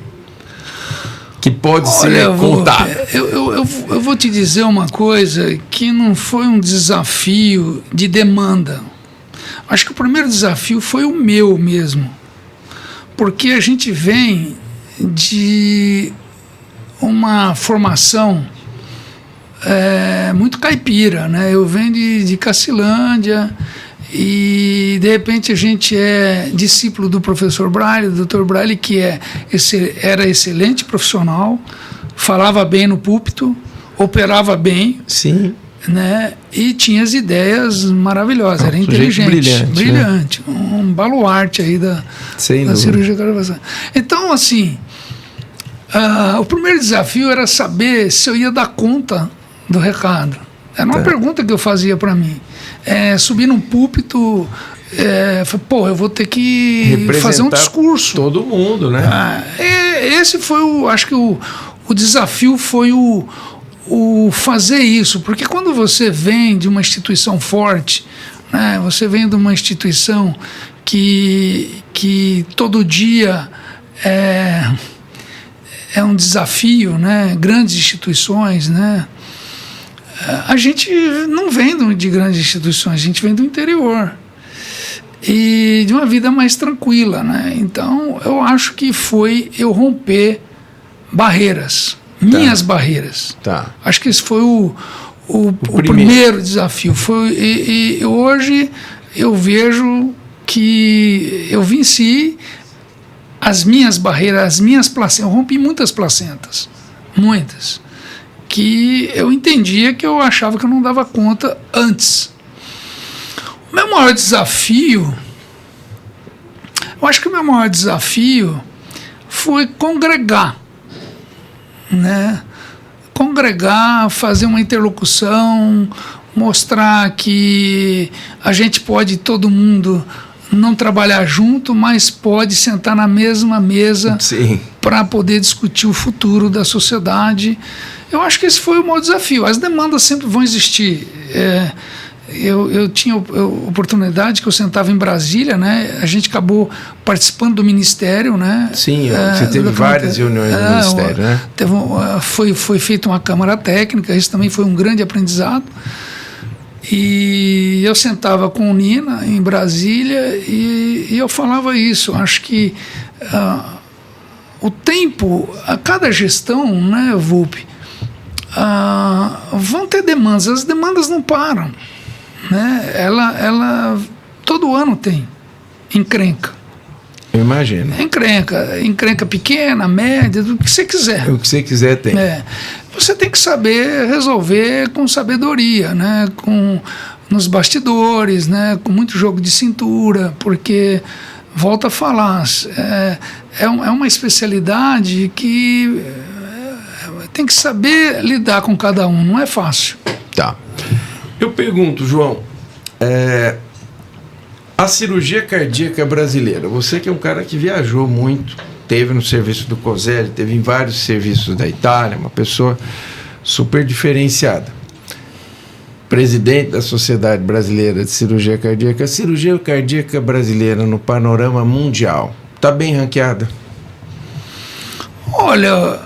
Que pode ser contado. Eu vou te dizer uma coisa que não foi um desafio de demanda. Acho que o primeiro desafio foi o meu mesmo. Porque a gente vem de uma formação muito caipira, né? Eu venho de Cacilândia e de repente a gente é discípulo do professor Braille, do Dr. Braille, que era excelente profissional, falava bem no púlpito, operava bem. Sim. Né? E tinha as ideias maravilhosas, era inteligente, brilhante, né? Um baluarte aí da cirurgia cardiovascular. Então, assim, o primeiro desafio era saber se eu ia dar conta do recado. Era uma pergunta que eu fazia para mim. Subir num púlpito, eu vou ter que fazer um discurso. Todo mundo, né? Esse foi acho que o desafio foi o fazer isso, porque quando você vem de uma instituição forte, né, você vem de uma instituição que todo dia é um desafio, né, grandes instituições, né? A gente não vem de grandes instituições, a gente vem do interior e de uma vida mais tranquila, né? Então eu acho que foi eu romper barreiras, minhas barreiras. Acho que esse foi o primeiro desafio. E hoje eu vejo que eu venci as minhas barreiras, as minhas placentas. Eu rompi muitas placentas, muitas, que eu entendia que eu achava que eu não dava conta antes. O meu maior desafio, eu acho que o meu maior desafio foi congregar, né? Congregar, fazer uma interlocução, mostrar que a gente pode, todo mundo, não trabalhar junto, mas pode sentar na mesma mesa para poder discutir o futuro da sociedade. Eu acho que esse foi o maior desafio. As demandas sempre vão existir. Eu tinha oportunidade que eu sentava em Brasília, né? A gente acabou participando do Ministério, né? Sim, você teve várias reuniões no Ministério, né? Foi feita uma Câmara Técnica, isso também foi um grande aprendizado. E eu sentava com o Nina em Brasília e eu falava isso. Acho que o tempo, a cada gestão, né, Volpi, vão ter demandas. As demandas não param, né? Ela todo ano tem encrenca. Eu imagino. Encrenca pequena, média, do que você quiser. O que você quiser tem. Você tem que saber resolver com sabedoria, né? Nos bastidores, né? Com muito jogo de cintura, porque, volto a falar, é uma especialidade que tem que saber lidar com cada um, não é fácil. Tá. Eu pergunto, João, a cirurgia cardíaca brasileira, você que é um cara que viajou muito, teve no serviço do Coselli, teve em vários serviços da Itália, uma pessoa super diferenciada. Presidente da Sociedade Brasileira de Cirurgia Cardíaca. A cirurgia cardíaca brasileira no panorama mundial está bem ranqueada? Olha,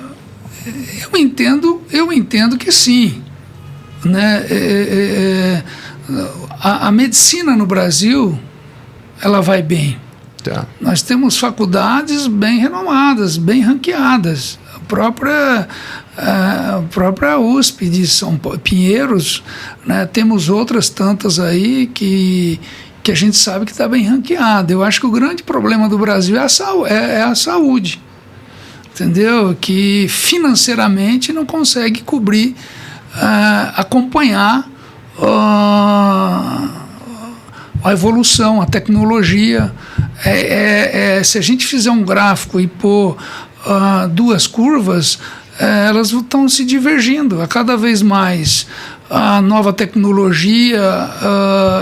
eu entendo que sim, né? A medicina no Brasil, ela vai bem. Tá. Nós temos faculdades bem renomadas, bem ranqueadas. A própria USP de São Paulo, Pinheiros, né? Temos outras tantas aí que a gente sabe que está bem ranqueada. Eu acho que o grande problema do Brasil é a saúde, entendeu? Que financeiramente não consegue cobrir, acompanhar a evolução, a tecnologia. Se a gente fizer um gráfico e pôr duas curvas, elas estão se divergindo a cada vez mais. A nova tecnologia,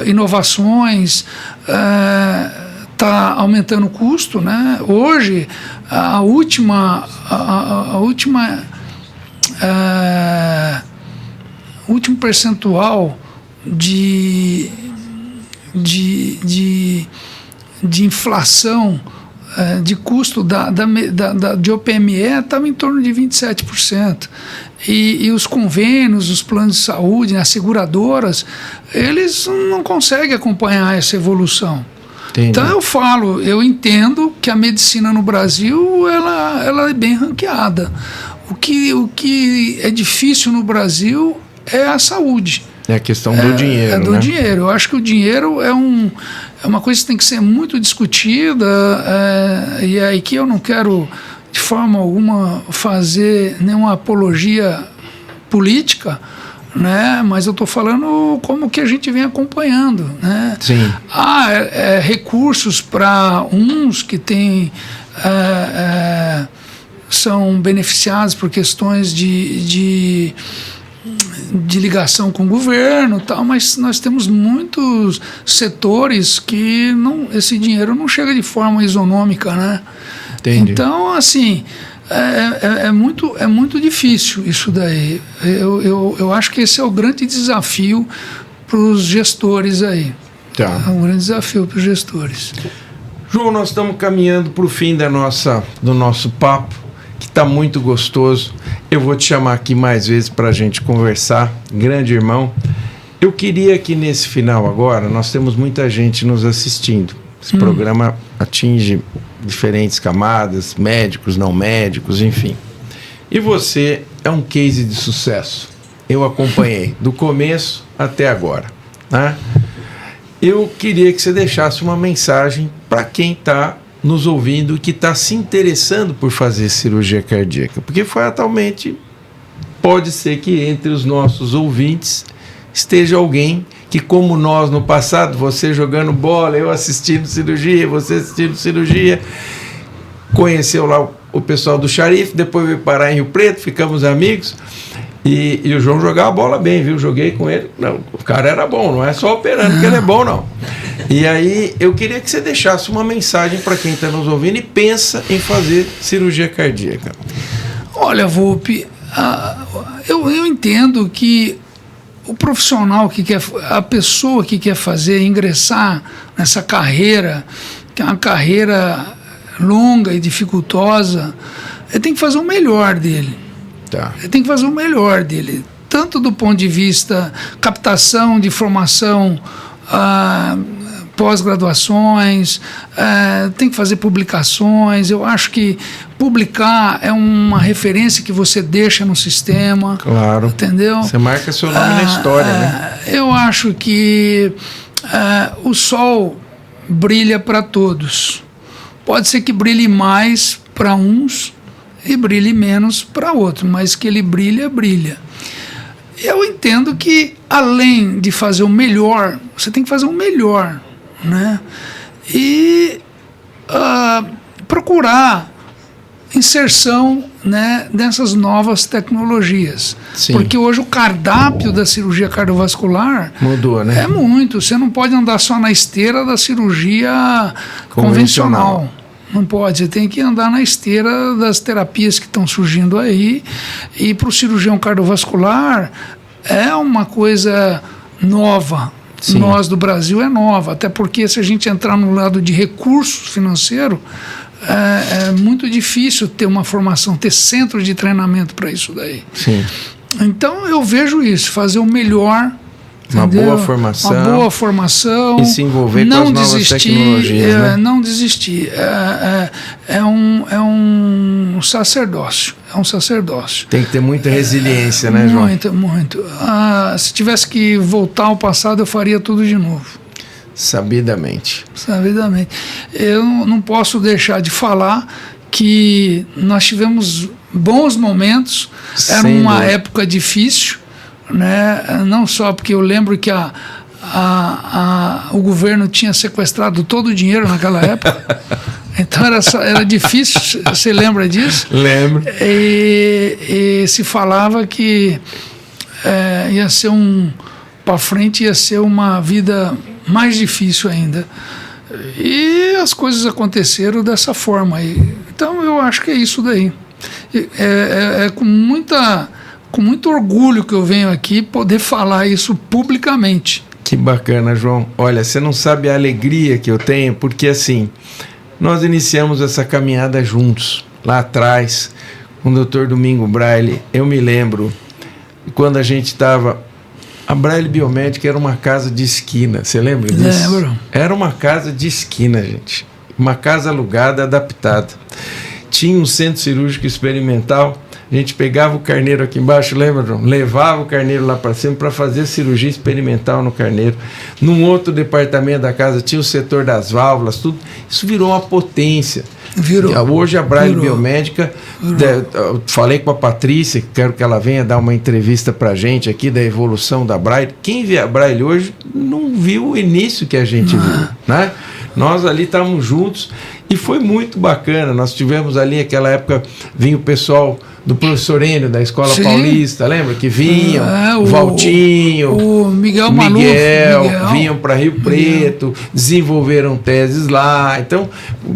inovações, está aumentando o custo, né? Hoje, o último percentual de inflação de custo de OPME estava em torno de 27%. E os convênios, os planos de saúde, as seguradoras, eles não conseguem acompanhar essa evolução. Entendi. Então eu entendo que a medicina no Brasil ela é bem ranqueada. O que é difícil no Brasil é a saúde. É a questão do dinheiro, né? Do dinheiro. Eu acho que o dinheiro é uma coisa que tem que ser muito discutida, e aí que eu não quero, de forma alguma, fazer nenhuma apologia política, né? Mas eu estou falando como que a gente vem acompanhando, né? Sim. Há recursos para uns que têm... são beneficiados por questões de ligação com o governo, tal, mas nós temos muitos setores que esse dinheiro não chega de forma isonômica, né? Entendi. Então, assim, é muito difícil isso daí. Eu acho que esse é o grande desafio para os gestores aí. Tá. É um grande desafio para os gestores. João, nós estamos caminhando para o fim do nosso papo, que está muito gostoso. Eu vou te chamar aqui mais vezes para a gente conversar, grande irmão. Eu queria que nesse final agora, nós temos muita gente nos assistindo. Esse programa atinge diferentes camadas, médicos, não médicos, enfim. E você é um case de sucesso. Eu acompanhei do começo até agora, né? Eu queria que você deixasse uma mensagem para quem está nos ouvindo, que está se interessando por fazer cirurgia cardíaca, porque fatalmente pode ser que entre os nossos ouvintes esteja alguém que, como nós no passado, você jogando bola, eu assistindo cirurgia, você assistindo cirurgia, conheceu lá o pessoal do Xarife, depois veio parar em Rio Preto, ficamos amigos, e o João jogava a bola bem, viu? Joguei com ele, não, o cara era bom, não é só operando que ele é bom, não. E aí eu queria que você deixasse uma mensagem para quem está nos ouvindo e pensa em fazer cirurgia cardíaca. Olha, Volpi, eu entendo que o profissional que quer, a pessoa que quer ingressar nessa carreira, que é uma carreira longa e dificultosa, ele tem que fazer o melhor dele. Tá. Ele tem que fazer o melhor dele. tanto do ponto de vista captação de formação, pós-graduações, tem que fazer publicações. Eu acho que publicar é uma referência que você deixa no sistema. Claro. Entendeu? Você marca seu nome na história, né? Eu acho que o sol brilha para todos. Pode ser que brilhe mais para uns e brilhe menos para outros, mas que ele brilha, brilha. Eu entendo que, além de fazer o melhor, você tem que fazer o melhor, né? E procurar inserção, né, dessas novas tecnologias. Sim. Porque hoje o cardápio da cirurgia cardiovascular mudou, né? É muito. Você não pode andar só na esteira da cirurgia convencional. Não pode, você tem que andar na esteira das terapias que estão surgindo aí. E para o cirurgião cardiovascular é uma coisa nova. Sim. Nós do Brasil é nova, até porque se a gente entrar no lado de recurso financeiro, é muito difícil ter uma formação, ter centro de treinamento para isso daí. Sim. Então eu vejo isso, fazer o melhor. Uma entendeu? boa formação. Uma boa formação. E se envolver com as novas tecnologias. Né? Não desistir. É um sacerdócio. É um sacerdócio. Tem que ter muita resiliência, né, João? Muito. Se tivesse que voltar ao passado, eu faria tudo de novo. Sabidamente. Eu não posso deixar de falar que nós tivemos bons momentos. Era uma época difícil. Né? Não só porque eu lembro que o governo tinha sequestrado todo o dinheiro naquela época, então era difícil. Você lembra disso? Lembro. E se falava que ia ser para frente ia ser uma vida mais difícil ainda, e as coisas aconteceram dessa forma aí. Então eu acho que é isso daí. Com muito orgulho que eu venho aqui poder falar isso publicamente. Que bacana, João. Olha, você não sabe a alegria que eu tenho, porque assim, nós iniciamos essa caminhada juntos, lá atrás, com o Dr. Domingo Braille. Eu me lembro, quando a gente estava... A Braille Biomédica era uma casa de esquina, você lembra disso? Lembro. Era uma casa de esquina, gente. Uma casa alugada, adaptada. Tinha um centro cirúrgico experimental. A gente pegava o carneiro aqui embaixo, lembra, João? Levava o carneiro lá para cima para fazer cirurgia experimental no carneiro. Num outro departamento da casa tinha o setor das válvulas, tudo. Isso virou uma potência. Hoje a Braille Biomédica, falei com a Patrícia, quero que ela venha dar uma entrevista para a gente aqui da evolução da Braille. Quem vê a Braille hoje não viu o início que a gente viu, né? Nós ali estávamos juntos e foi muito bacana. Nós tivemos ali, naquela época, vinha o pessoal do professor Enio, da Escola Paulista, lembra? Que vinham, o Valtinho, o Miguel, vinham para Rio Preto, desenvolveram teses lá. Então,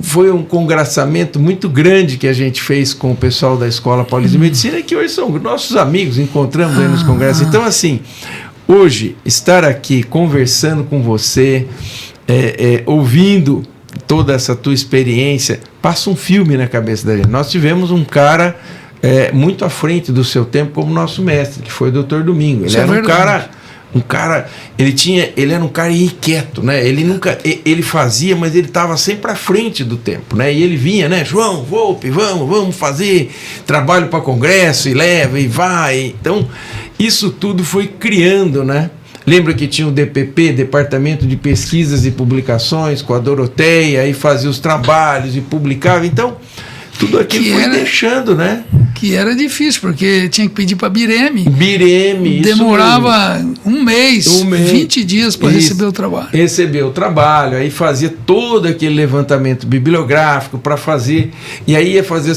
foi um congraçamento muito grande que a gente fez com o pessoal da Escola Paulista de Medicina, que hoje são nossos amigos, encontramos aí nos congressos. Então, assim, hoje, estar aqui conversando com você, ouvindo toda essa tua experiência, passa um filme na cabeça da gente. Nós tivemos um cara muito à frente do seu tempo como nosso mestre, que foi o Dr. Domingo. Ele era um cara, ele era um cara irrequieto, né? Ele fazia, mas ele estava sempre à frente do tempo, né? E ele vinha, né? João, Volpe, vamos fazer trabalho para congresso, e leva, e vai. Então, isso tudo foi criando, né? Lembra que tinha o DPP, Departamento de Pesquisas e Publicações, com a Doroteia, aí fazia os trabalhos e publicava. Então, tudo aquilo foi deixando, né? Que era difícil, porque tinha que pedir para Bireme. Demorava um mês, 20 dias para receber o trabalho. Receber o trabalho, aí fazia todo aquele levantamento bibliográfico para fazer, e aí ia fazer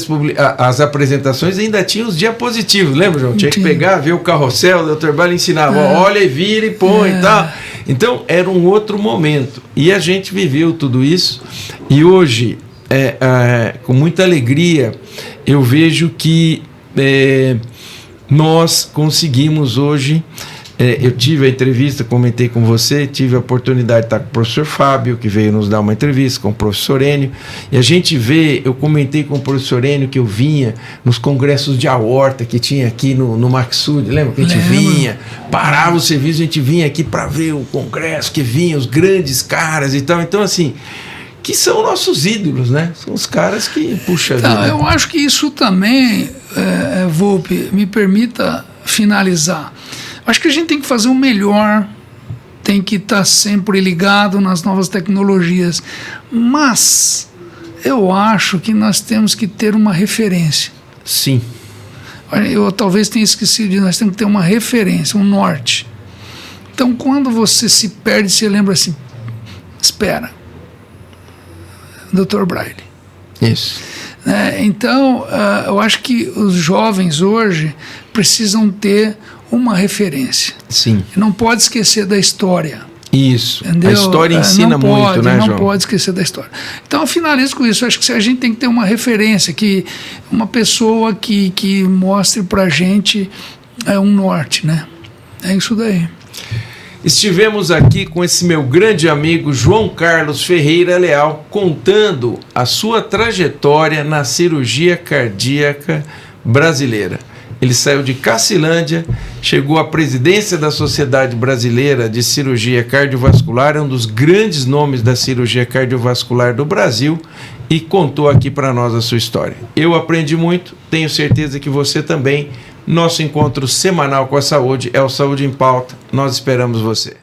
as apresentações, e ainda tinha os diapositivos, lembra, João? Tinha que pegar, ver o carrossel, o Dr. Braille ensinava, olha e vira e põe e tal. Então, era um outro momento. E a gente viveu tudo isso, e hoje... com muita alegria, eu vejo que nós conseguimos hoje Eu tive a entrevista, comentei com você, tive a oportunidade de estar com o professor Fábio, que veio nos dar uma entrevista, com o professor Enio, e a gente vê, eu comentei com o professor Enio que eu vinha nos congressos de aorta que tinha aqui no Maxud, lembra que a gente vinha, parava o serviço, a gente vinha aqui para ver o congresso, que vinha os grandes caras e tal, então assim, que são nossos ídolos, né? São os caras que, puxa vida. Eu acho que isso também, Volpe, me permita finalizar. Acho que a gente tem que fazer o melhor, tem que estar sempre ligado nas novas tecnologias, mas eu acho que nós temos que ter uma referência. Sim. Eu talvez tenha esquecido de nós temos que ter uma referência, um norte. Então, quando você se perde, você lembra assim, espera, Dr. Braille. Isso. Então, eu acho que os jovens hoje precisam ter uma referência. Sim. Não pode esquecer da história. Isso. Entendeu? A história ensina muito, né, João? Não pode esquecer da história. Então, eu finalizo com isso. Acho que a gente tem que ter uma referência, uma pessoa que mostre pra gente um norte, né? É isso daí. Estivemos aqui com esse meu grande amigo João Carlos Ferreira Leal, contando a sua trajetória na cirurgia cardíaca brasileira. Ele saiu de Cacilândia, chegou à presidência da Sociedade Brasileira de Cirurgia Cardiovascular, é um dos grandes nomes da cirurgia cardiovascular do Brasil, e contou aqui para nós a sua história. Eu aprendi muito, tenho certeza que você também. Nosso encontro semanal com a saúde é o Saúde em Pauta. Nós esperamos você.